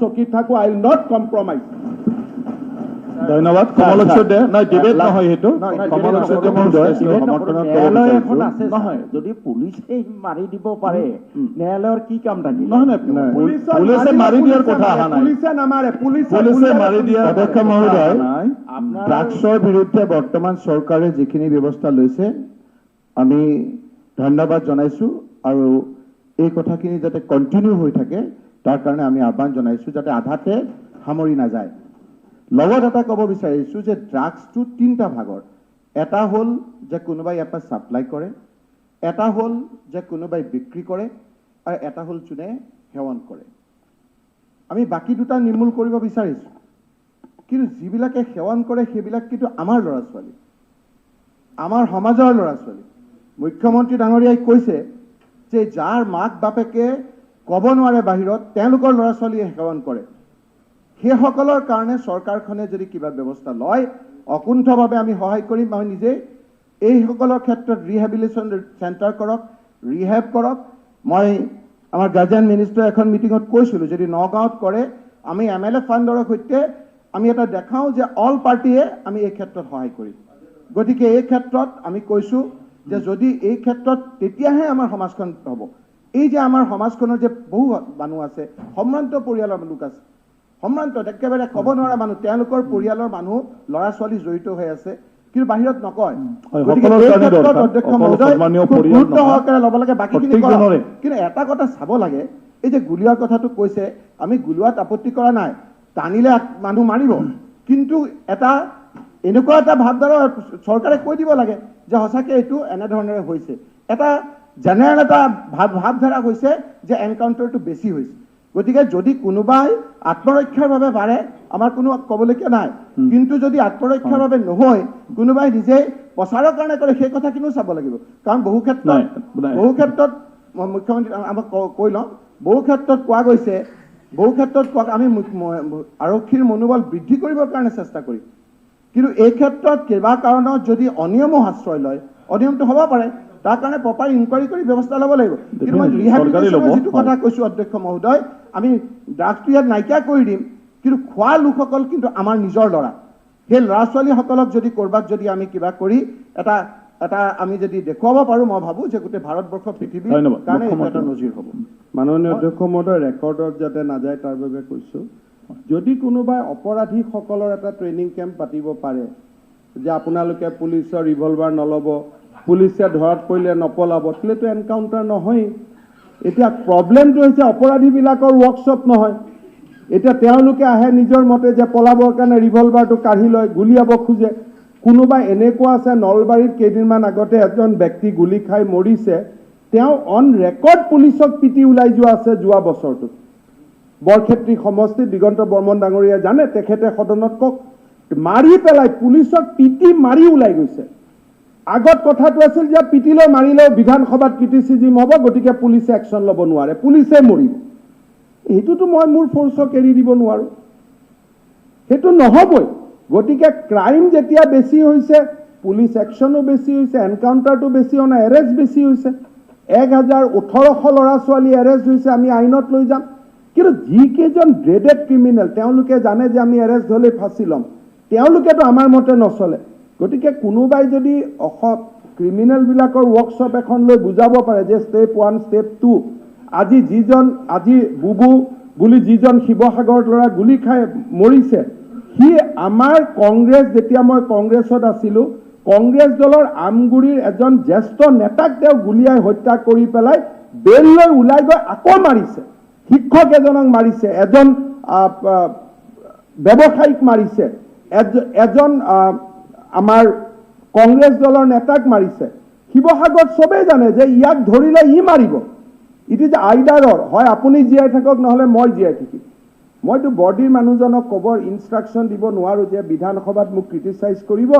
চকীত থাকো, আই will not compromise. ধন্যবাদ। কমলক চৌধুৰী নাই ডিবেট নহয় সেইটো। কমলক চৌধুৰী মহোদয় সমৰ্থন ন্যায়ালয় এখন আছে নহয়, যদি পুলিচে মাৰি দিব পাৰে ন্যায়ালয়ৰ কি কাম থাকিল? নহয় পুলিচে মাৰি দিয়াৰ কথা অহা নাই। পুলিচে নামাৰে, পুলিচে মাৰি দিয়া অধ্যক্ষ মহোদয়, ড্ৰাগছৰ বিৰুদ্ধে বৰ্তমান চৰকাৰে যিখিনি ব্যৱস্থা লৈছে আমি ধন্যবাদ জনাইছো, আৰু এই কথাখিনি যাতে কণ্টিনিউ হৈ থাকে তাৰ কাৰণে আমি আহ্বান জনাইছো, যাতে আধাতে সামৰি নাযায়। লগত এটা ক'ব বিচাৰিছো যে ড্ৰাগছটো তিনিটা ভাগৰ। এটা হ'ল যে কোনোবাই ইয়াৰ পৰা ছাপ্লাই কৰে, এটা হ'ল যে কোনোবাই বিক্ৰী কৰে, আৰু এটা হ'ল যোনে সেৱন কৰে। আমি বাকী দুটা নিৰ্মূল কৰিব বিচাৰিছো, কিন্তু যিবিলাকে সেৱন কৰে সেইবিলাক কিন্তু আমাৰ ল'ৰা ছোৱালী, আমাৰ সমাজৰ ল'ৰা ছোৱালী। মুখ্যমন্ত্ৰী ডাঙৰীয়াই কৈছে যে যাৰ মাক বাপেকে ক'ব নোৱাৰে বাহিৰত, তেওঁলোকৰ ল'ৰা ছোৱালীয়ে সেৱন কৰে। সেইসকলৰ কাৰণে চৰকাৰখনে যদি কিবা ব্যৱস্থা লয় অকুণ্ঠভাৱে আমি সহায় কৰিম। মই নিজে এইসকলৰ ক্ষেত্ৰত ৰিহেবিলিটেশ্যন চেণ্টাৰ কৰক, ৰিহেব কৰক। মই আমাৰ গাৰ্জিয়ান মিনিষ্টাৰ এখন মিটিঙত কৈছিলোঁ, যদি নগাঁৱত কৰে আমি MLA ফাণ্ডৰ সৈতে আমি এটা দেখাওঁ যে অল পাৰ্টিয়ে আমি এই ক্ষেত্ৰত সহায় কৰিম। গতিকে এই ক্ষেত্ৰত আমি কৈছোঁ যে যদি এই ক্ষেত্ৰত তেতিয়াহে আমাৰ সমাজখন হ'ব। এই যে আমাৰ সমাজখনৰ যে বহু মানুহ আছে, সম্ভ্ৰান্ত পৰিয়ালৰ লোক আছে, সম্ভ্ৰান্ত একেবাৰে ক'ব নোৱাৰা মানুহ, তেওঁলোকৰ পৰিয়ালৰ মানুহ ল'ৰা ছোৱালী জড়িত হৈ আছে, কিন্তু বাহিৰত নকয়। গতিকে এই ক্ষেত্ৰত অধ্যক্ষ মহোদয় গুৰুত্ব সহকাৰে ল'ব লাগে, বাকীখিনি কৰে। কিন্তু এটা কথা চাব লাগে, এই যে গুলীয়াৰ কথাটো কৈছে, আমি গুলীয়াত আপত্তি কৰা নাই, টানিলে মানুহ মাৰিব, কিন্তু এটা এনেকুৱা এটা ভাৱধাৰা চৰকাৰে কৈ দিব লাগে যে সঁচাকৈ এইটো এনেধৰণেৰে হৈছে। এটা জেনেৰেল এটা ভাৱধাৰা হৈছে যে এনকাউণ্টাৰটো বেছি হৈছে। গতিকে যদি কোনোবাই আত্মৰক্ষাৰ বাবে পাৰে আমাৰ কোনো ক'বলগীয়া নাই, কিন্তু যদি আত্মৰক্ষাৰ বাবে নহয় কোনোবাই নিজে প্ৰচাৰৰ কাৰণে কৰে সেই কথাখিনিও চাব লাগিব। কাৰণ বহু ক্ষেত্ৰত মুখ্যমন্ত্ৰী আমাক কৈ লওঁ, বহু ক্ষেত্ৰত কোৱা গৈছে, আমি আৰক্ষীৰ মনোবল বৃদ্ধি কৰিবৰ কাৰণে চেষ্টা কৰিম, কিন্তু এই ক্ষেত্ৰত কিবা কাৰণত যদি অনিয়মো আশ্ৰয় লয়, অনিয়মটো হ'ব পাৰে, তাৰ কাৰণে প্ৰপাৰ ইনকুৱাৰী কৰি ব্যৱস্থা ল'ব লাগিব। কিন্তু মই ৰিহেবিলিটেশ্যনৰ যিটো কথা কৈছোঁ অধ্যক্ষ মহোদয়, আমি ড্ৰাগছটো ইয়াত নাইকিয়া কৰি দিম, কিন্তু খোৱা লোকসকল কিন্তু আমাৰ নিজৰ ল'ৰা। সেই ল'ৰা ছোৱালীসকলক যদি ক'ৰবাত যদি আমি কিবা কৰি এটা আমি যদি দেখুৱাব পাৰোঁ, মই ভাবোঁ যে গোটেই ভাৰতবৰ্ষ পৃথিৱীৰ কাৰণে এটা নজিৰ হ'ব। মাননীয় অধ্যক্ষ মহোদয়, ৰেকৰ্ডত যাতে নাযায় তাৰ বাবে কৈছোঁ, যদি কোনোবাই অপৰাধীসকলৰ এটা ট্ৰেইনিং কেম্প পাতিব পাৰে যে আপোনালোকে পুলিচৰ ৰিভলভাৰ নল'ব, পুলিচে ধৰাত পৰিলে নপলাব, তেতিয়াতো এনকাউণ্টাৰ নহয়েই। এতিয়া প্ৰব্লেমটো হৈছে অপৰাধীবিলাকৰ ৱৰ্কশ্বপ নহয়। এতিয়া তেওঁলোকে আহে নিজৰ মতে যে পলাবৰ কাৰণে ৰিভলভাৰটো কাঢ়ি লয়, গুলিয়াব খোজে। কোনোবাই এনেকুৱা আছে, নলবাৰীত কেইদিনমান আগতে এজন ব্যক্তি গুলি খাই মৰিছে, তেওঁ অন ৰেকৰ্ড পুলিচক পিটি ওলাই যোৱা আছে যোৱা বছৰটোত। বৰক্ষেত্ৰী সমষ্টিত দিগন্ত বৰ্মন ডাঙৰীয়াই জানে, তেখেতে সদনত কওক, মাৰি পেলাই পুলিচক পিটি মাৰি ওলাই গৈছে। আগত কথাটো আছিল যে পিটিলেও মাৰিলেও বিধানসভাত ক্ৰিটিচিজিম হ'ব, গতিকে পুলিচে একশ্যন ল'ব নোৱাৰে, পুলিচে মৰিব। সেইটোতো মই মোৰ ফ'ৰ্চক এৰি দিব নোৱাৰোঁ, সেইটো নহ'বই। গতিকে ক্ৰাইম যেতিয়া বেছি হৈছে, পুলিচ একশ্যনো বেছি হৈছে, এনকাউণ্টাৰটো বেছি হোৱা নাই, এৰেষ্ট বেছি হৈছে। 11,800 ল'ৰা ছোৱালী এৰেষ্ট হৈছে, আমি আইনত লৈ যাম। কিন্তু যিকেইজন গ্ৰেডেড ক্ৰিমিনেল, তেওঁলোকে জানে যে আমি এৰেষ্ট হ'লে ফাঁচি ল'ম, তেওঁলোকেতো আমাৰ মতে নচলে। গতিকে কোনোবাই যদি ক্ৰিমিনেলবিলাকৰ ৱৰ্কশ্বপ এখন লৈ বুজাব পাৰে যে ষ্টেপ 1, ষ্টেপ 2, আজি বুবু বুলি যিজন শিৱসাগৰত ল'ৰা গুলি খাই মৰিছে, সি আমাৰ কংগ্ৰেছ, যেতিয়া মই কংগ্ৰেছত আছিলোঁ, কংগ্ৰেছ দলৰ আমগুৰিৰ এজন জ্যেষ্ঠ নেতাক তেওঁ গুলিয়াই হত্যা কৰি পেলাই বেল লৈ ওলাই গৈ আকৌ মাৰিছে। শিক্ষক এজনক মাৰিছে, এজন ব্যৱসায়িক মাৰিছে, এজন আমাৰ কংগ্ৰেছ দলৰ নেতাক মাৰিছে। শিৱসাগৰত চবেই জানে যে ইয়াক ধৰিলে ই মাৰিব। ইট ইজ আইডাৰৰ, হয় আপুনি জীয়াই থাকক নহ'লে মই জীয়াই থাকিম। মইতো বৰ্ডিৰ মানুহজনক ক'ব ইনষ্ট্ৰাকশ্যন দিব নোৱাৰোঁ যে বিধানসভাত মোক ক্ৰিটিচাইজ কৰিব,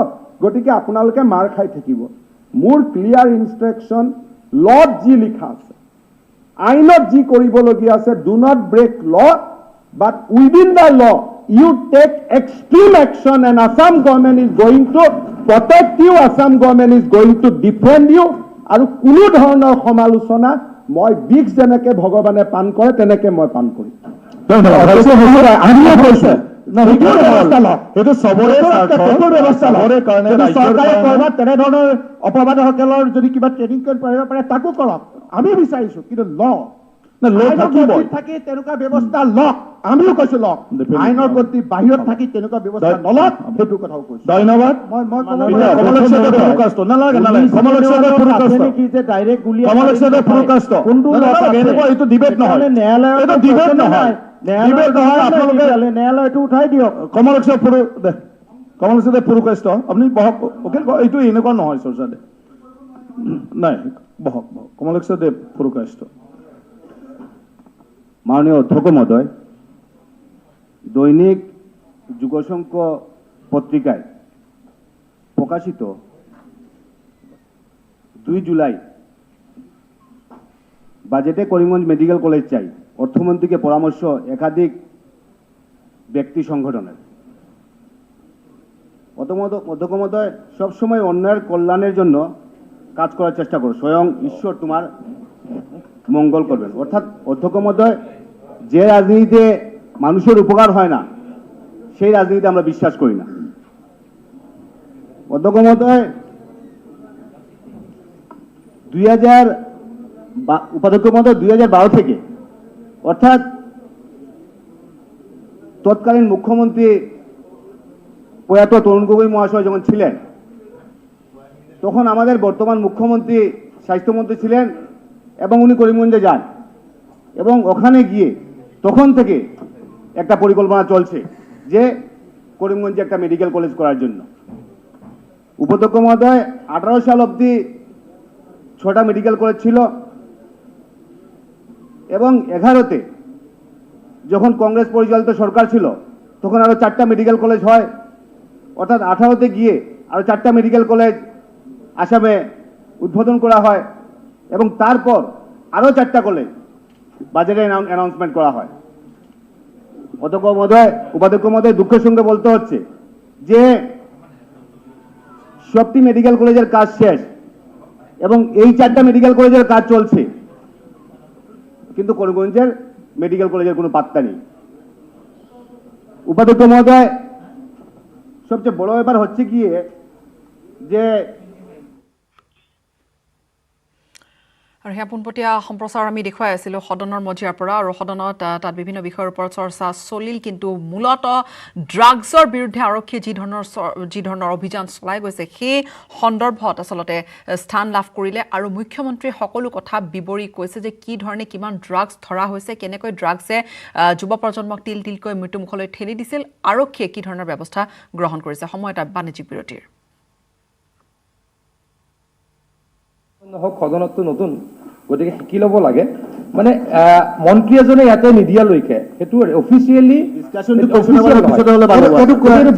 গতিকে আপোনালোকে মাৰ খাই থাকিব। মোৰ ক্লিয়াৰ ইনষ্ট্ৰাকশ্যন, ল'ত যি লিখা আছে, আইনত যি কৰিবলগীয়া আছে, do not break law' but within the law' you take extreme action, and Assam government is going to protect you, Assam government is going to defend you, আৰু কোনো ধৰণৰ সমালোচনা মই বিক্স যেনেকে ভগৱানে পান কৰে তেনেকে মই পান কৰিম। তেনেধৰণৰ অপবাদসকলৰ যদি কিবা ট্ৰেইনিং কেম্প পাৰিব পাৰে তাকো কৰক, আমি বিচাৰিছো, কিন্তু থাকি তেনেকুৱা ব্যৱস্থা লওক, আমিও কৈছো লওক, আইনৰ গতি বাহিৰত থাকি তেনেকুৱা ব্যৱস্থা নলওক, সেইটো কথাও কৈছো। ধন্যবাদ। ন্যায়ালয়টো উঠাই দিয়ক। কমলেশ্বৰদেৱ পুৰকাষ্ট আপুনি বহক, এইটো এনেকুৱা নহয় চৰ্চা দে নাই, বহক বহক। কমলেশ্বৰদেৱ পুৰকাষ্ট। মাননীয় অধ্যক্ষ মহোদয়, দৈনিক যুগশঙ্খ পত্রিকায় প্রকাশিত 2 জুলাই বাজেটে করিমগঞ্জ মেডিকেল কলেজ চাই, অর্থমন্ত্রীকে পরামর্শ একাধিক ব্যক্তি সংগঠনের। অধ্যক্ষ মহোদয়, সবসময় অন্যায়ের কল্যাণের জন্য কাজ করার চেষ্টা করো, স্বয়ং ঈশ্বর তোমার মঙ্গল করবেন। অর্থাৎ অধ্যক্ষ মহোদয়, যে রাজনীতিতে মানুষের উপকার হয় না সেই রাজনীতিতে আমরা বিশ্বাস করি না। অধ্যক্ষ মহোদয়, 2012 থেকে, অর্থাৎ তৎকালীন মুখ্যমন্ত্রী প্রয়াত তরুণ গগৈ মহাশয় যখন ছিলেন, তখন আমাদের বর্তমান মুখ্যমন্ত্রী স্বাস্থ্যমন্ত্রী ছিলেন এবং উনি করিমগঞ্জে যান এবং ওখানে গিয়ে তখন থেকে একটা পরিকল্পনা চলছে যে করিমগঞ্জে একটা মেডিকেল কলেজ করার জন্য। উপাধ্যক্ষ মহোদয়, 18 সাল অবধি 6টা মেডিকেল কলেজ ছিল এবং 11তে যখন কংগ্রেস পরিচালিত সরকার ছিল তখন আরো 4টা মেডিকেল কলেজ হয়, অর্থাৎ 18তে গিয়ে আরো 4টা মেডিকেল কলেজ আসামে উদ্বোধন করা হয় এবং তারপর আরো 4টা কলেজ বাজেটে অ্যানাউন্সমেন্ট করা হয়। উপাধ্যক্ষ মহোদয়, দুঃখের সঙ্গে বলতে হচ্ছে যে সবটি মেডিকেল কলেজের কাজ শেষ এবং এই 4টা মেডিকেল কলেজের কাজ চলছে, কিন্তু করিমগঞ্জের মেডিকেল কলেজের কোনো পাত্তা নেই। উপাধ্যক্ষ মহোদয়, সবচেয়ে বড় ব্যাপার হচ্ছে গিয়ে যে আৰু সেয়া পোনপটীয়া সম্প্ৰচাৰ আমি দেখুৱাই আছিলোঁ সদনৰ মজিয়াৰ পৰা, আৰু সদনত তাত বিভিন্ন বিষয়ৰ ওপৰত চৰ্চা চলিল, কিন্তু মূলতঃ ড্ৰাগছৰ বিৰুদ্ধে আৰক্ষীয়ে যি ধৰণৰ অভিযান চলাই গৈছে সেই সন্দৰ্ভত আচলতে স্থান লাভ কৰিলে, আৰু মুখ্যমন্ত্ৰীয়ে সকলো কথা বিৱৰি কৈছে যে কি ধৰণে কিমান ড্ৰাগছ ধৰা হৈছে, কেনেকৈ ড্ৰাগছে যুৱ প্ৰজন্মক তিল তিলকৈ মৃত্যুমুখলৈ ঠেলি দিছিল, আৰক্ষীয়ে কি ধৰণৰ ব্যৱস্থা গ্ৰহণ কৰিছে। সময় এটা বাণিজ্যিক বিৰতিৰ। সদনতটো নতুন, গতিকে শিকি ল'ব লাগে। মানে মন্ত্ৰী এজনে ইয়াতে নিদিয়ালৈকে সেইটো অফিচিয়েলি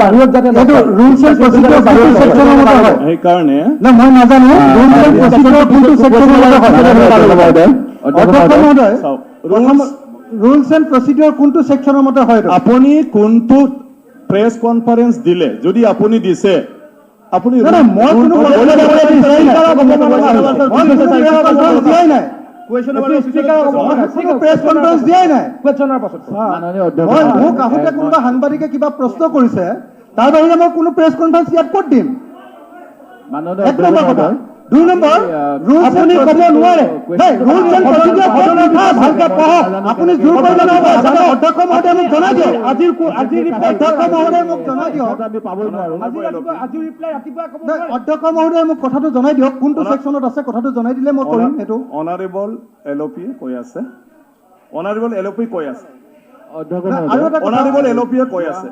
বাহিৰত যাতে সেইকাৰণে মই নাজানো ৰুলছ এণ্ড প্ৰচিডিউৰ কোনটো ছেকশ্যনৰ মতে হয়। আপুনি কোনটো প্ৰেছ কনফাৰেন্স দিলে, যদি আপুনি দিছে আপুনি কোনোবা সাংবাদিকে কিবা প্ৰশ্ন কৰিছে তাৰ বাহিৰে মই কোনো প্ৰেছ কনফাৰেন্স ইয়াত ক'ত দিম। 2 নম্বৰ, আপুনি ক'ব নোৱাৰে, ভালকে পঢ়ক, আপুনি জোৰ কৰিব লাগিব। অধ্যক্ষ মহোদয় মোক জনাই দিয়ক, অধ্যক্ষ মহোদয় মোক জনাই দিয়ক, অধ্যক্ষ মহোদয় মোক কথাটো জনাই দিয়ক কোনটো ছেকশ্যনত আছে, কথাটো জনাই দিলে মই কৰিম। সেইটো অনাৰেবল এলপি কৈ আছে, অনাৰেবল এলপি কৈ আছে,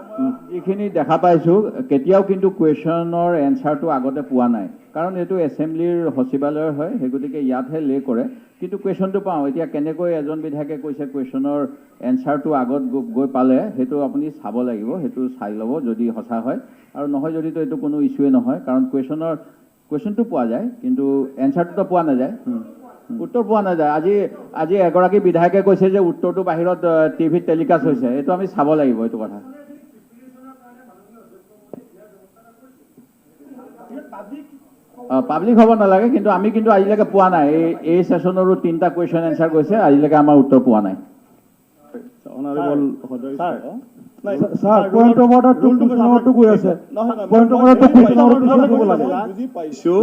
যিখিনি দেখা পাইছোঁ কেতিয়াও কিন্তু কুৱেশ্যনৰ এনচাৰটো আগতে পোৱা নাই, কাৰণ এইটো এছেম্বলিৰ সচিবালয়ৰ হয়, সেই গতিকে ইয়াতহে লে কৰে, কিন্তু কুৱেশ্যনটো পাওঁ। এতিয়া কেনেকৈ এজন বিধায়কে কৈছে কুৱেশ্যনৰ এনচাৰটো আগত গৈ পালে, সেইটো আপুনি চাব লাগিব, সেইটো চাই ল'ব যদি সঁচা হয়, আৰু নহয় যদিতো এইটো কোনো ইছ্যুৱে নহয়, কাৰণ কুৱেশ্যনটো পোৱা যায় কিন্তু এনচাৰটোতো পোৱা নাযায়, উত্তৰ পোৱা নাযায়। আজি এগৰাকী বিধায়কে কৈছে যে উত্তৰটো বাহিৰত টিভিত টেলিকাষ্ট হৈছে, এইটো আমি চাব লাগিব এইটো কথা। পাব্লিক হ'ব নালাগে, কিন্তু আমি কিন্তু আজিলৈকে পোৱা নাই। এই সেশনৰো 3টা কুৱেশ্যন এনচাৰ গৈছে, আজিলৈকে আমাৰ উত্তৰ পোৱা নাই। Sir point of order two কুশনৰটো গৈ আছে পয়েন্ট অফ অৰ্ডাৰ টু কুশনৰটো হ'ব লাগে বুজি পাইছো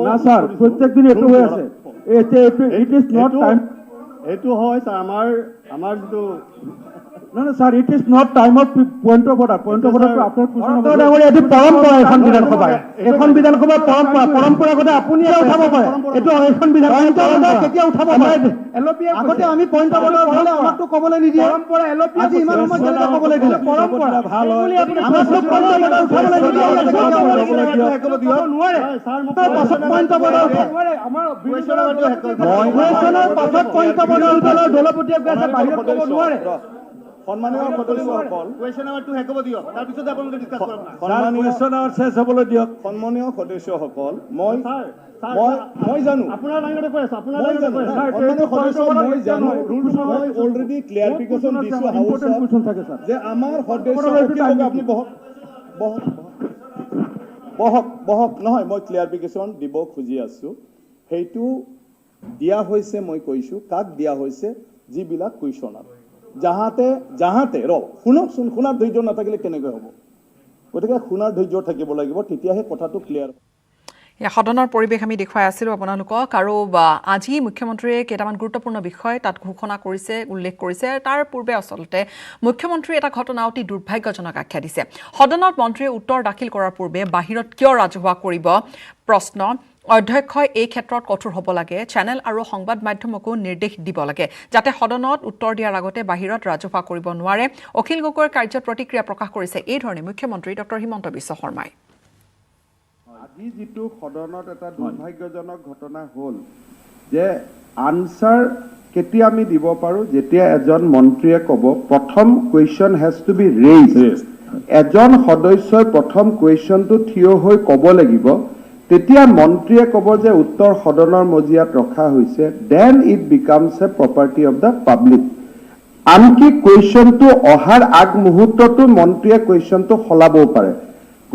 না স্যার প্রত্যেক দিন এটো হৈ আছে ইট ইজ নট টাইম এইটো হয় স্যার আমাৰ যেটো না না sir it is not time of point of order তো আপনার কুশন এটো পৰম্পৰা এখন বিধানসভাৰ পৰম্পৰাগত আপুনি উঠাব পাৰে এটো এখন বিধানসভা কেতিয়া উঠাব পাৰে আগতে আমি পয়েন্ট অফ অৰ্ডাৰ হলে আমাকটো কবলৈ নিদিয়ে পৰম্পৰা এলপি আজি ইমান সময় কেনেকৈ কবলৈ দিলে পৰম্পৰা ভাল হয় আমাৰ সব পয়েন্ট অফ অৰ্ডাৰ উঠাবলৈ নিদিয়ে নোৱাৰে স্যাৰ পাছত পয়েন্ট অফ অৰ্ডাৰ আমাৰ কুৱেশ্যনৰ পাছত পয়েন্ট অফ অৰ্ডাৰ উঠালে দলপতিয়ে কৈছে বাহিৰত ক'ব নোৱাৰে সন্মানীয় সদস্যসকল কুৱেশ্যন নাম্বাৰ 2 হেক হ'ব দিয়ক, তাৰ পিছত আপোনালোকে ডিসকাস কৰক না। সন্মানীয় সদস্যসকল মই জানো আপোনাৰ লাইনতে কৈ আছে আপোনাৰ মই জানো সন্মানীয় সদস্য মই জানো মই অলৰেডি ক্লিয়াৰিফিকেশ্যন দিছো হাউচত যে আমাৰ সদস্য আপুনি বহক নহয় মই ক্লিয়াৰিফিকেশ্যন দিব খুজি আছো। সেইটো দিয়া হৈছে, মই কৈছো কাক দিয়া হৈছে, যিবিলাক কুৱেশ্যনাৰ যাহাতে শুনকচোন, শুনাৰ ধৈৰ্য নাথাকিলে কেনেকৈ হ'ব? গতিকে শুনাৰ ধৈৰ্য থাকিব লাগিব, তেতিয়াহে কথাটো ক্লিয়াৰ। সদনৰ পৰিৱেশ আমি দেখুৱাই আছিলোঁ আপোনালোকক, আৰু আজি মুখ্যমন্ত্ৰীয়ে কেইটামান গুৰুত্বপূৰ্ণ বিষয় তাত ঘোষণা কৰিছে, উল্লেখ কৰিছে। তাৰ পূৰ্বে আচলতে মুখ্যমন্ত্ৰীয়ে এটা ঘটনা অতি দুৰ্ভাগ্যজনক আখ্যা দিছে। সদনত মন্ত্ৰীয়ে উত্তৰ দাখিল কৰাৰ পূৰ্বে বাহিৰত কিয় ৰাজহুৱা কৰিব প্ৰশ্ন। অধ্যক্ষই এই ক্ষেত্ৰত কঠোৰ হ'ব লাগে, চেনেল আৰু সংবাদ মাধ্যমকো নিৰ্দেশ দিব লাগে যাতে সদনত উত্তৰ দিয়াৰ আগতে বাহিৰত ৰাজহুৱা কৰিব নোৱাৰে। অখিল গগৈৰ কাৰ্যত প্ৰতিক্ৰিয়া প্ৰকাশ কৰিছে এইধৰণে মুখ্যমন্ত্ৰী ডক্টৰ হিমন্ত বিশ্ব শৰ্মাই। আজি যিটো সদনত এটা দুৰ্ভাগ্যজনক ঘটনা হ'ল যে আনচাৰ কেতিয়া আমি দিব পাৰোঁ, যেতিয়া এজন মন্ত্ৰীয়ে ক'ব প্ৰথম question has to be raised, এজন সদস্যই প্ৰথম কুৱেশ্যনটো থিয় হৈ ক'ব লাগিব, তেতিয়া মন্ত্ৰীয়ে ক'ব যে উত্তৰ সদনৰ মজিয়াত ৰখা হৈছে, then it becomes a property of the public. আনকি কুৱেশ্যনটো অহাৰ আগমুহূৰ্ততো মন্ত্ৰীয়ে কুৱেশ্যনটো সলাবও পাৰে।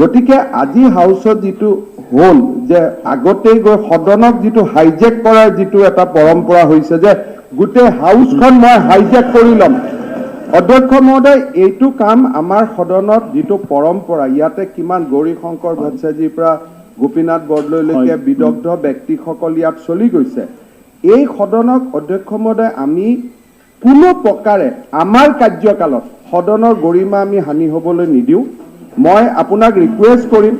গতিকে আজি হাউচত যিটো হ'ল যে আগতেই গৈ সদনক যিটো হাইজেক কৰাৰ যিটো এটা পৰম্পৰা হৈছে যে গোটেই হাউচখন মই হাইজেক কৰি ল'ম। অধ্যক্ষ মহোদয়, এইটো কাম আমাৰ সদনত যিটো পৰম্পৰা, ইয়াতে কিমান গৌৰীশংকৰ ভট্টাচাৰ্যৰ পৰা গোপীনাথ বৰদলৈলৈকে বিদগ্ধ ব্যক্তিসকল ইয়াত চলি গৈছে। এই সদনক অধ্যক্ষ মহোদয় আমি কোনো প্ৰকাৰে আমাৰ কাৰ্যকালত সদনৰ গৰিমা আমি হানি হ'বলৈ নিদিওঁ। মই আপোনাক ৰিকুৱেষ্ট কৰিম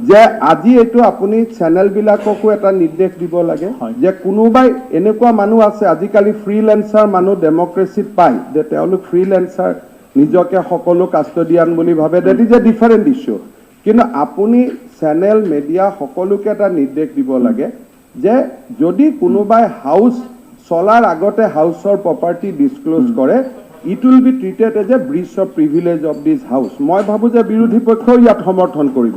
যে আজি এইটো আপুনি চেনেলবিলাককো এটা নিৰ্দেশ দিব লাগে যে কোনোবাই এনেকুৱা মানুহ আছে, আজিকালি ফ্ৰীলেন্সাৰ মানুহ ডেমক্ৰেচিত পায় যে তেওঁলোক ফ্ৰীলেন্সাৰ নিজকে সকলো কাষ্টডিয়ান বুলি ভাবে, that is a different issue. কিন্তু আপুনি চেনেল মিডিয়া সকলোকে এটা নিৰ্দেশ দিব লাগে যে যদি কোনোবাই হাউচ চলাৰ আগতে হাউচৰ প্ৰপাৰ্টি ডিছক্ল'জ কৰে, it will be treated as a breach of privilege of this house. মই ভাবোঁ যে বিৰোধী পক্ষও ইয়াত সমৰ্থন কৰিব।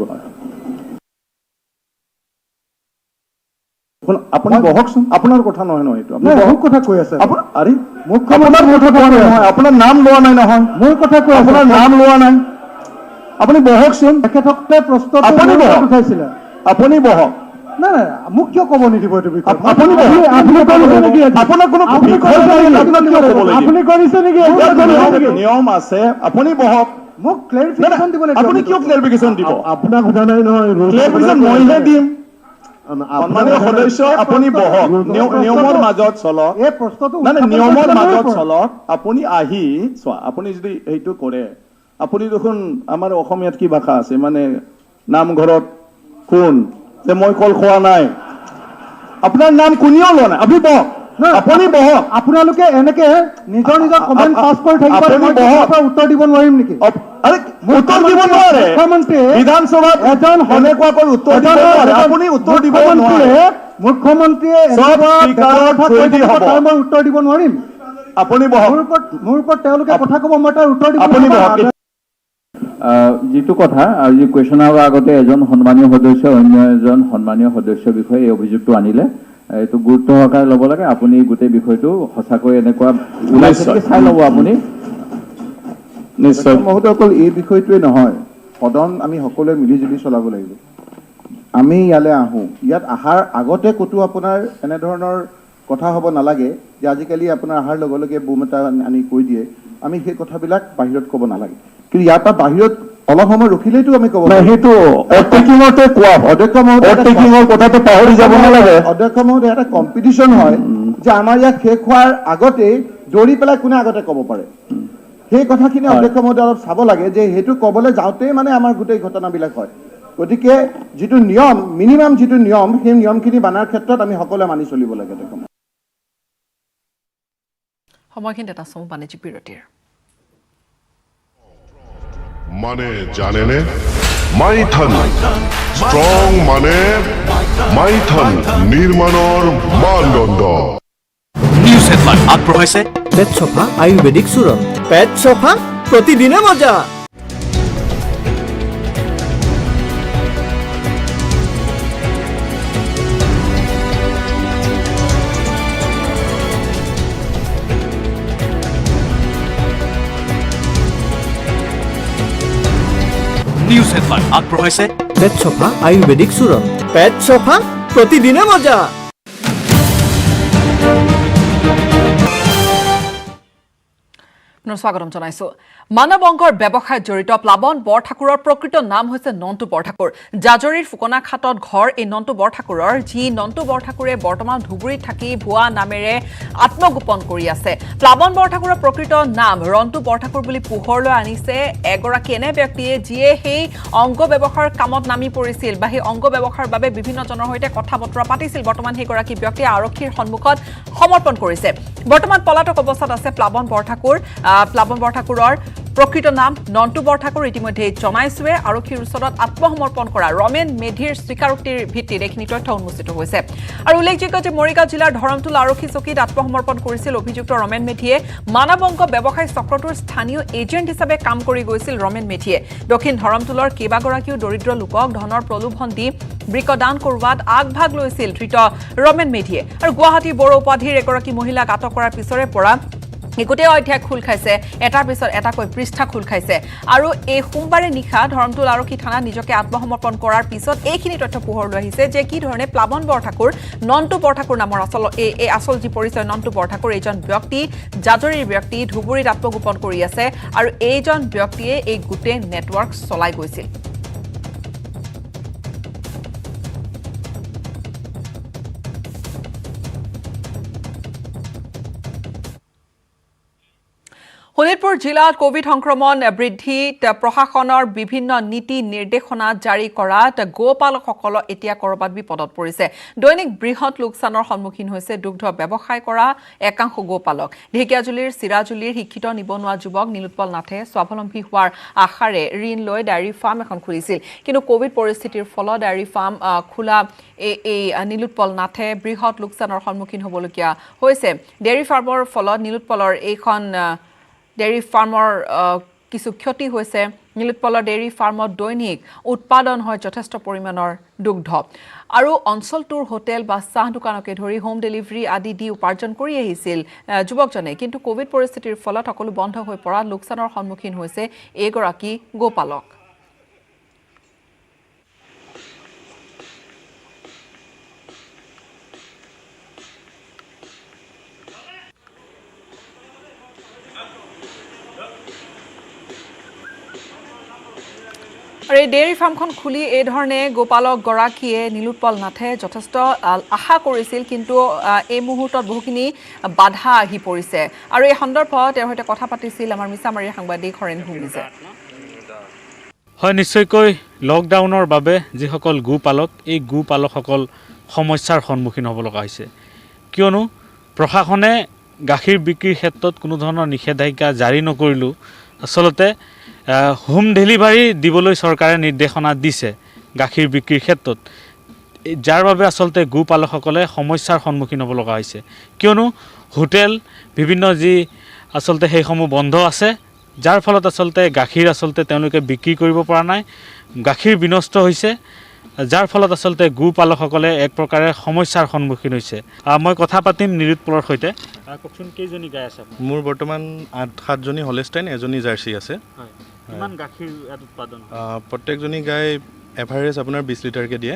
আপুনি বহকচোন, আপোনাৰ কথা নহয় এইটো, আপুনি বহুত কথা কৈ আছে আৰে মুখ্যমন্ত্ৰীৰ কথা কোৱা নহয়, আপোনাৰ নাম লোৱা নাই নহয়, মোৰ কথা কৈ আছে, আপোনাৰ নাম লোৱা নাই। আপুনি বহকচোন, তেখেতসকলে প্ৰশ্নটো আপুনি বহক, উঠাইছিলে। আপুনি বহক। নাই নাই মোক কিয় ক'ব নিদিব এইটো বিষয়? আপুনি বহক, আপোনাক কোনো আপুনি কৰিছে নেকি? নিয়ম আছে, আপুনি বহক। মোক ক্লেৰিফিকেশ্যন দিব লাগিব। আপুনি কিয় ক্লেৰিফিকেশ্যন দিব? আপোনাক সোধা নাই নহয়। ক্লেৰিফিকেশ্যন মইহে দিম। সন্মানীয় সদস্য, আপুনি বহক, নিয়মৰ মাজত চলক। এই প্ৰশ্নটো নিয়মৰ মাজত চলক। আপুনি আহি চোৱা, আপুনি যদি সেইটো কৰে, আপুনি দেখোন আমাৰ অসমীয়াত কি ভাষা আছে, মানে নামঘৰত কোন যে মই কল খোৱা নাই, আপোনাৰ নাম কোনেও লোৱা নাই, আপুনি বহক, আপুনি বহক। আপোনালোকে এনেকে নিজৰ নিজৰ কমেণ্ট পাছ কৰি থাকিব, উত্তৰ দিব নোৱাৰিম নেকি? উত্তৰ দিব নোৱাৰে মুখ্যমন্ত্ৰীয়ে বিধানসভাত এজন এনেকুৱাকৈ উত্তৰ দিব নোৱাৰে, আপুনি উত্তৰ দিব নোৱাৰে। মুখ্যমন্ত্ৰীয়ে মই উত্তৰ দিব নোৱাৰিম। আপুনি বহক, মোৰ ওপৰত তেওঁলোকে কথা ক'ব, মই তাৰ উত্তৰ দিব আপুনি বহক। যিটো কথা, আজি কুৱেশ্যন আৱাৰ আগতে এজন সন্মানীয় সদস্য অন্য এজন সন্মানীয় সদস্যৰ বিষয়ে এই অভিযোগটো আনিলে, এইটো গুৰুত্ব সহকাৰে ল'ব লাগে। আপুনি গোটেই বিষয়টো সঁচাকৈ এনেকুৱা চাই ল'ব আপুনি। নিশ্চয় মহোদয়, অকল এই বিষয়টোৱে নহয়, সদন আমি সকলোৱে মিলিজুলি চলাব লাগিব। আমি ইয়ালৈ আহোঁ, ইয়াত অহাৰ আগতে ক'তো আপোনাৰ এনেধৰণৰ কথা হ'ব নালাগে যে আজিকালি আপোনাৰ অহাৰ লগে লগে বুম এটা আনি কৈ দিয়ে, আমি সেই কথাবিলাক বাহিৰত ক'ব নালাগে। কিন্তু ইয়াৰ পৰা বাহিৰত অলপ সময় ৰখিলেইতো আমি ক'ব সেইটো অটেকিঙতে কোৱা অধ্যক্ষ মহোদয় অটেকিঙৰ কথাটো পাহৰি যাব নালাগে। অধ্যক্ষ মহোদয় এটা কম্পিটিশ্যন হয় যে আমাৰ ইয়াত শেষ হোৱাৰ আগতেই দৌৰি পেলাই কোনে আগতে ক'ব পাৰে, সেই কথাখিনি অধ্যক্ষ মহোদয় অলপ চাব লাগে যে সেইটো ক'বলৈ যাওঁতেই মানে আমাৰ গোটেই ঘটনাবিলাক হয়। গতিকে যিটো নিয়ম, মিনিমাম যিটো নিয়ম, সেই নিয়মখিনি মানাৰ ক্ষেত্ৰত আমি সকলোৱে মানি চলিব লাগে। সময়খিনিত এটা চমু বাণিজ্যিক বিৰতিৰ। মানে জানেনে মাইথান স্ট্ৰং মানে মাইথান নিৰ্মাণৰ মানদণ্ড। নিউজ হেডলাইন আগবঢ়াইছে পেট চফা আয়ুৰ্বেদিক চূৰণ। পেট চফা প্ৰতিদিনে মজা। নিউজ হেডলাইন আগবঢ়াইছে পেট চফা আয়ুৰ্বেদিক চূৰণ। পেট চফা প্ৰতিদিনে মজা। স্বাগতম জনাইছো। মানৱ অংগৰ ব্যৱসায়ত জড়িত প্লাৱন বৰঠাকুৰৰ প্ৰকৃত নাম হৈছে নন্তু বৰঠাকুৰ। জাজৰিৰ ফুকনাখাটত ঘৰ এই নন্তু বৰঠাকুৰৰ, যি নন্তু বৰঠাকুৰে বৰ্তমান ধুবুৰীত থাকি ভুৱা নামেৰে আত্মগোপন কৰি আছে। প্লাৱন বৰঠাকুৰৰ প্ৰকৃত নাম ৰন্তু বৰঠাকুৰ বুলি পোহৰলৈ আনিছে এগৰাকী এনে ব্যক্তিয়ে যিয়ে সেই অংগ ব্যৱসায়ৰ কামত নামি পৰিছিল বা সেই অংগ ব্যৱসায়ৰ বাবে বিভিন্নজনৰ সৈতে কথা বতৰা পাতিছিল। বৰ্তমান সেইগৰাকী ব্যক্তিয়ে আৰক্ষীৰ সন্মুখত সমৰ্পণ কৰিছে। বৰ্তমান পলাতক অৱস্থাত আছে প্লাৱন বৰঠাকুৰ। প্লাৱন বৰঠাকুৰৰ প্ৰকৃত নাম নন্তু বৰঠাকুৰ ইতিমধ্যে জনাইছোৱে। আৰক্ষীৰ ওচৰত আত্মসমৰ্পণ কৰা ৰমেন মেধিৰ স্বীকাৰোক্তিৰ ভিত্তিত এইখিনি তথ্য উন্মোচিত হৈছে। আৰু উল্লেখযোগ্য যে মৰিগাঁও জিলাৰ ধৰমটোল আৰক্ষী চকীত আত্মসমৰ্পণ কৰিছিল অভিযুক্ত ৰমেন মেধিয়ে। মানৱ অংগ ব্যৱসায়ী চক্ৰটোৰ স্থানীয় এজেণ্ট হিচাপে কাম কৰি গৈছিল ৰমেন মেধিয়ে। দক্ষিণ ধৰমটোলৰ কেইবাগৰাকীও দৰিদ্ৰ লোকক ধনৰ প্ৰলোভন দি বৃকদান কৰোৱাত আগভাগ লৈছিল ধৃত ৰমেন মেধিয়ে। আৰু গুৱাহাটী বড়ো উপাধিৰ এগৰাকী মহিলাক আটক কৰাৰ পিছৰে পৰা এই গোটেই অধ্যায় খোল খাইছে, এটাৰ পিছত এটাকৈ পৃষ্ঠা খোল খাইছে। আৰু এই সোমবাৰে নিশা ধৰমটোল আৰক্ষী থানাত নিজকে আত্মসমৰ্পণ কৰাৰ পিছত এইখিনি তথ্য পোহৰলৈ আহিছে যে কি ধৰণে প্লাৱন বৰঠাকুৰ, নন্তু বৰঠাকুৰ নামৰ এই আচল যি পৰিচয় নন্তু বৰঠাকুৰ, এইজন ব্যক্তি জাজৰিৰ ব্যক্তি ধুবুৰীত আত্মগোপন কৰি আছে। আৰু এইজন ব্যক্তিয়ে এই গোটেই নেটৱৰ্ক চলাই গৈছিল। শোণিতপুৰ জিলাত কোভিড সংক্ৰমণ বৃদ্ধিত প্ৰশাসনৰ বিভিন্ন নীতি নিৰ্দেশনা জাৰি কৰাত গোপালকসকলক এতিয়া কৰবাত বিপদত পৰিছে। দৈনিক বৃহৎ লোকচানৰ সন্মুখীন হৈছে দুগ্ধ ব্যৱসায় কৰা একাংশ গোপালক। ঢেকিয়াজুলিৰ চিৰাজুলিৰ শিক্ষিত নিবনুৱা যুৱক নীলোৎপল নাথে স্বাৱলম্বী হোৱাৰ আশাৰে ঋণ লৈ ডায়েৰী ফাৰ্ম এখন খুলিছিল। কিন্তু কোভিড পৰিস্থিতিৰ ফলত ডায়েৰী ফাৰ্ম খোলা এই নীলোৎপল নাথে বৃহৎ লোকচানৰ সন্মুখীন হ'বলগীয়া হৈছে। ডেয়াৰী ফাৰ্মৰ ফলত নীলোৎপলৰ এইখন ডেয়াৰী ফাৰ্মৰ কিছু ক্ষতি হৈছে। নীলোৎপলৰ ডেয়াৰী ফাৰ্মত দৈনিক উৎপাদন হয় যথেষ্ট পৰিমাণৰ দুগ্ধ। আৰু অঞ্চলটোৰ হোটেল বা চাহ দোকানকে ধৰি হোম ডেলিভাৰী আদি দি উপাৰ্জন কৰি আহিছিল যুৱকজনে। কিন্তু কোভিড পৰিস্থিতিৰ ফলত সকলো বন্ধ হৈ পৰাত লোকচানৰ সন্মুখীন হৈছে এইগৰাকী গোপালক। আৰু এই ডেয়াৰী ফাৰ্মখন খুলি এই ধৰণে গোপালকগৰাকীয়ে নীলোৎপল নাথে যথেষ্ট আশা কৰিছিল। কিন্তু এই মুহূৰ্তত বহুখিনি বাধা আহি পৰিছে। আৰু এই সন্দৰ্ভত তেওঁৰ সৈতে কথা পাতিছিল আমাৰ মিছামাৰীৰ সাংবাদিক হৰেণ ভূমিজে। হয়, নিশ্চয়কৈ লকডাউনৰ বাবে যিসকল গোপালক, এই গোপালকসকল সমস্যাৰ সন্মুখীন হ'ব লগা হৈছে। কিয়নো প্ৰশাসনে গাখীৰ বিক্ৰীৰ ক্ষেত্ৰত কোনো ধৰণৰ নিষেধাজ্ঞা জাৰি নকৰিলেও আচলতে হোম ডেলিভাৰী দিবলৈ চৰকাৰে নিৰ্দেশনা দিছে গাখীৰ বিক্ৰীৰ ক্ষেত্ৰত, যাৰ বাবে আচলতে গোপালকসকলে সমস্যাৰ সন্মুখীন হ'ব লগা হৈছে। কিয়নো হোটেল বিভিন্ন যি আচলতে সেইসমূহ বন্ধ আছে, যাৰ ফলত আচলতে গাখীৰ তেওঁলোকে বিক্ৰী কৰিব পৰা নাই, গাখীৰ বিনষ্ট হৈছে, যাৰ ফলত আচলতে গোপালকসকলে এক প্ৰকাৰে সমস্যাৰ সন্মুখীন হৈছে। মই কথা পাতিম নীলোৎপলৰ সৈতে। কওকচোন, কেইজনী গাই আছে? মোৰ বৰ্তমান 7জনী হলেষ্টাইন, এজনী জাৰ্চি আছে। কিমান গাখীৰ উৎপাদন? প্ৰত্যেকজনী গাই এভাৰেজ আপোনাৰ 20 লিটাৰকৈ দিয়ে।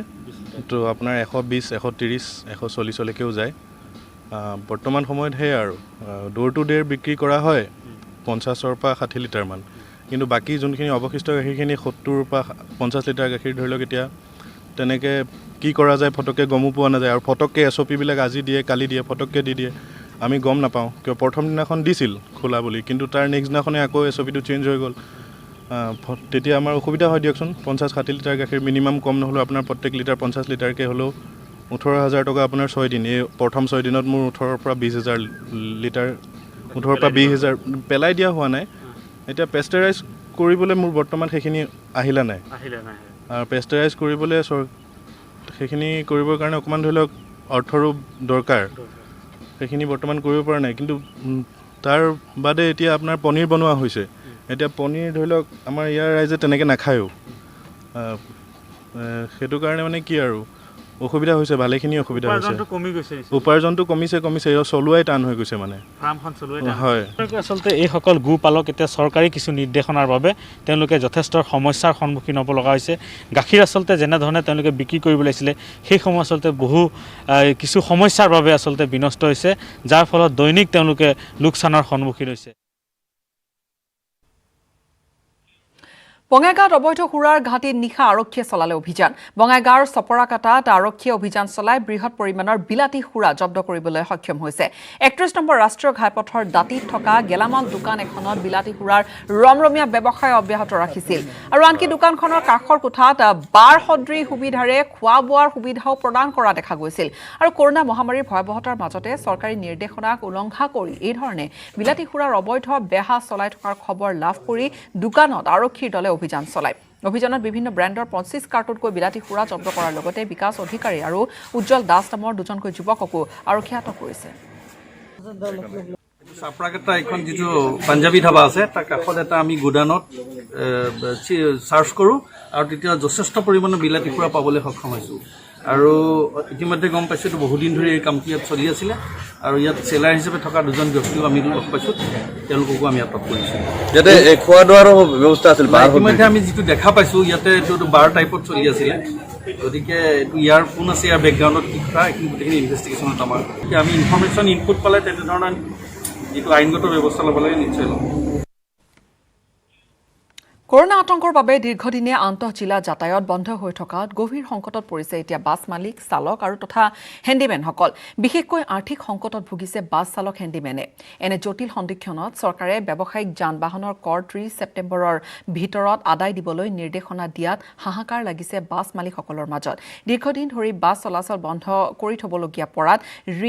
তো আপোনাৰ 120, 130, 140লৈকেও যায়। বৰ্তমান সময়ত সেয়া আৰু ডোৰ টু ডোৰ বিক্ৰী কৰা হয় 50ৰ পৰা 60 লিটাৰমান, কিন্তু বাকী যোনখিনি অৱশিষ্ট গাখীৰখিনি 70ৰ পৰা 50 লিটাৰ গাখীৰ ধৰি লওক এতিয়া তেনেকৈ কি কৰা যায় ফটককৈ গমো পোৱা নাযায়, আৰু ফটককৈ SOPবিলাক আজি দিয়ে কালি দিয়ে ফটককৈ দি দিয়ে, আমি গম নাপাওঁ। কিয় প্ৰথম দিনাখন দিছিল খোলা বুলি, কিন্তু তাৰ নেক্সট দিনাখনে আকৌ SOPটো চেঞ্জ হৈ গ'ল। তেতিয়া আমাৰ অসুবিধা হয় দিয়কচোন। 50-60 লিটাৰ গাখীৰ মিনিমাম কম নহ'লেও আপোনাৰ প্ৰত্যেক লিটাৰ 50 লিটাৰকৈ হ'লেও 18,000 টকা আপোনাৰ 6 দিন। এই প্ৰথম 6 দিনত মোৰ 18ৰ পৰা 20,000 লিটাৰ, 18ৰ পৰা 20,000 পেলাই দিয়া হোৱা নাই। এতিয়া পেষ্টাৰাইজ কৰিবলৈ মোৰ বৰ্তমান সেইখিনি আহিলা নাই, আৰু পেষ্টাৰাইজ কৰিবলৈ সেইখিনি কৰিবৰ কাৰণে অকণমান ধৰি লওক অৰ্থৰো দৰকাৰ, সেইখিনি বৰ্তমান কৰিব পৰা নাই। কিন্তু তাৰ বাদে এতিয়া আপোনাৰ পনীৰ বনোৱা হৈছে। এতিয়া পনীৰ ধৰি লওক আমাৰ ইয়াৰ ৰাইজে তেনেকৈ নাখায়ো, সেইটো কাৰণে মানে কি আৰু অসুবিধা হৈছে, ভালেখিনি অসুবিধা হৈছে। উপাৰ্জনটো কমিছে, চলোৱাই টান হৈ গৈছে মানে। হয়, আচলতে এইসকল গোপালক এতিয়া চৰকাৰী কিছু নিৰ্দেশনাৰ বাবে তেওঁলোকে যথেষ্ট সমস্যাৰ সন্মুখীন হ'ব লগা হৈছে। গাখীৰ আচলতে যেনেধৰণে তেওঁলোকে বিক্ৰী কৰিব লাগিছিলে সেইসমূহ আচলতে বহু কিছু সমস্যাৰ বাবে আচলতে বিনষ্ট হৈছে, যাৰ ফলত দৈনিক তেওঁলোকে লোকচানৰ সন্মুখীন হৈছে। বঙাইগাঁৱত অবৈধ সুৰাৰ ঘাটিত নিশা আৰক্ষীয়ে চলালে অভিযান। বঙাইগাঁৱৰ চপৰাকাটাত আৰক্ষীয়ে অভিযান চলাই বৃহৎ পৰিমাণৰ বিলাতী সুৰা জব্দ কৰিবলৈ সক্ষম হৈছে। 31 নম্বৰ ৰাষ্ট্ৰীয় ঘাইপথৰ দাঁতিত থকা গেলামাল দোকান এখনত বিলাতী সুৰাৰ ৰমৰমীয়া ব্যৱসায় অব্যাহত ৰাখিছিল, আৰু আনকি দোকানখনৰ কাষৰ কোঠাত বাৰ সদৃশ সুবিধাৰে খোৱা বোৱাৰ সুবিধাও প্ৰদান কৰা দেখা গৈছিল। আৰু কৰোনা মহামাৰীৰ ভয়াৱহতাৰ মাজতে চৰকাৰী নিৰ্দেশনাক উলংঘা কৰি এইধৰণে বিলাতী সুৰাৰ অবৈধ বেহা চলাই থকাৰ খবৰ লাভ কৰি দোকানত আৰক্ষীৰ দলে অভিযান চলায়। অভিযানত বিভিন্ন ব্ৰেণ্ডৰ 25 কাৰ্টনকৈ বিলাতী সুৰা জব্দ কৰাৰ লগতে বিকাশ অধিকাৰী আৰু উজ্জ্বল দাস নামৰ দুজনকৈ যুৱককো আৰক্ষীয়ে আটক কৰিছে। চাপৰাকাটা এখন যিটো পাঞ্জাবী ধাবা আছে তাৰ কাষত এটা আমি গোডাউনত চাৰ্চ কৰোঁ, আৰু তেতিয়া যথেষ্ট পৰিমাণৰ বিলাতী সুৰা পাবলৈ সক্ষম হৈছোঁ। আৰু ইতিমধ্যে গম পাইছোঁ এইটো বহুদিন ধৰি এই কামটো ইয়াত চলি আছিলে, আৰু ইয়াত চেলাৰ হিচাপে থকা দুজন ব্যক্তিও আমি লগ পাইছোঁ, তেওঁলোককো আমি আটক কৰিছোঁ। ইয়াতে খোৱা দোৱাৰো ব্যৱস্থা আছিল। ইতিমধ্যে আমি যিটো দেখা পাইছোঁ ইয়াতে এইটো বাৰ টাইপত চলি আছিলে, গতিকে এইটো ইয়াৰ কোন আছে, ইয়াৰ বেকগ্ৰাউণ্ডত কি কথা, এইখিনি গোটেইখিনি ইনভেষ্টিগেশ্যনত আমাৰ আমি ইনফৰমেশ্যন ইনপুট পালে তেনেধৰণৰ যিটো আইনগত ব্যৱস্থা ল'ব লাগে নিশ্চয় ল'ম। কৰোনা আতংকৰ বাবে দীৰ্ঘদিনে আন্তঃজিলা যাতায়াত বন্ধ হৈ থকাত গভীৰ সংকটত পৰিছে এতিয়া বাছ মালিক, চালক আৰু তথা হেণ্ডিমেনসকল। বিশেষকৈ আৰ্থিক সংকটত ভুগিছে বাছ চালক, হেণ্ডিমেনে। এনে জটিল সন্দিক্ষণত চৰকাৰে ব্যৱসায়িক যান বাহনৰ কৰ 30 ছেপ্টেম্বৰৰ ভিতৰত আদায় দিবলৈ নিৰ্দেশনা দিয়াত হাহাকাৰ লাগিছে বাছ মালিকসকলৰ মাজত। দীৰ্ঘদিন ধৰি বাছ চলাচল বন্ধ কৰি থবলগীয়া পৰাত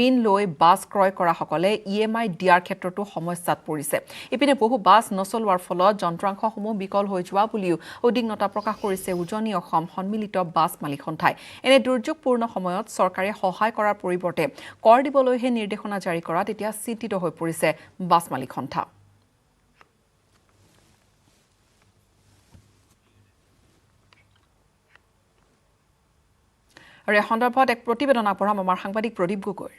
ঋণ লৈ বাছ ক্ৰয় কৰাসকলে EMI দিয়াৰ ক্ষেত্ৰতো সমস্যাত পৰিছে। ইপিনে বহু বাছ নচলোৱাৰ ফলত যন্ত্ৰাংশসমূহ বিকল হৈ যোৱা বুলিও উদ্বিগ্নতা প্ৰকাশ কৰিছে উজনি অসম সন্মিলিত বাছ মালিক সন্থাই। এনে দুৰ্যোগপূৰ্ণ সময়ত চৰকাৰে সহায় কৰাৰ পৰিৱৰ্তে কৰ দিবলৈহে নিৰ্দেশনা জাৰি কৰাত এতিয়া চিন্তিত হৈ পৰিছে বাছ মালিক সন্থা। আৰু এই সন্দৰ্ভত এক প্ৰতিবেদন আগবঢ়াম আমাৰ সাংবাদিক প্ৰদীপ গগৈ।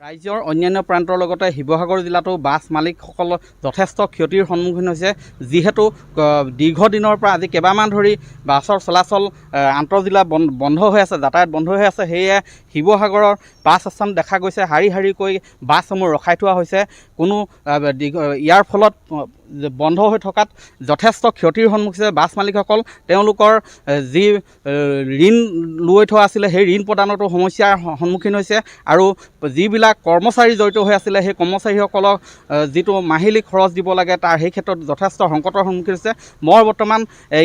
ৰাজ্যৰ অন্যান্য প্ৰান্তৰ লগতে শিৱসাগৰ জিলাতো বাছ মালিকসকল যথেষ্ট ক্ষতিৰ সন্মুখীন হৈছে, যিহেতু দীৰ্ঘদিনৰ পৰা আজি কেইবামাহ ধৰি বাছৰ চলাচল আন্তঃজিলা বন্ধ হৈ আছে, যাতায়াত বন্ধ হৈ আছে। সেয়ে শিৱসাগৰৰ বাছ আস্থান দেখা গৈছে শাৰী শাৰীকৈ বাছসমূহ ৰখাই থোৱা হৈছে। কোনো ইয়াৰ ফলত বন্ধ হৈ থকাত যথেষ্ট ক্ষতিৰ সন্মুখীন হৈছে বাছ মালিকসকল। তেওঁলোকৰ যি ঋণ লৈ থোৱা আছিলে সেই ঋণ প্ৰদানতো সমস্যাৰ সন্মুখীন হৈছে, আৰু যিবিলাক কৰ্মচাৰী জড়িত হৈ আছিলে সেই কৰ্মচাৰীসকলক যিটো মাহিলী খৰচ দিব লাগে তাৰ সেই ক্ষেত্ৰত যথেষ্ট সংকটৰ সন্মুখীন হৈছে। মই বৰ্তমান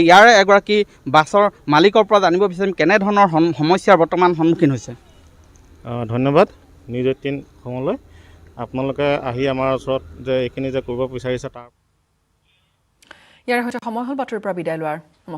ইয়াৰে এগৰাকী বাছৰ মালিকৰ পৰা জানিব বিচাৰিম কেনেধৰণৰ সমস্যাৰ বৰ্তমান সন্মুখীন হৈছে। ধন্যবাদ নিউজ 18 অসমলৈ আপোনালোকে আহি আমাৰ ওচৰত যে এইখিনি যে কৰিব বিচাৰিছে তাৰ ইয়াৰ সৈতে সময় হ'ল বাতৰিৰ পৰা বিদায় লোৱাৰ। নমস্কাৰ।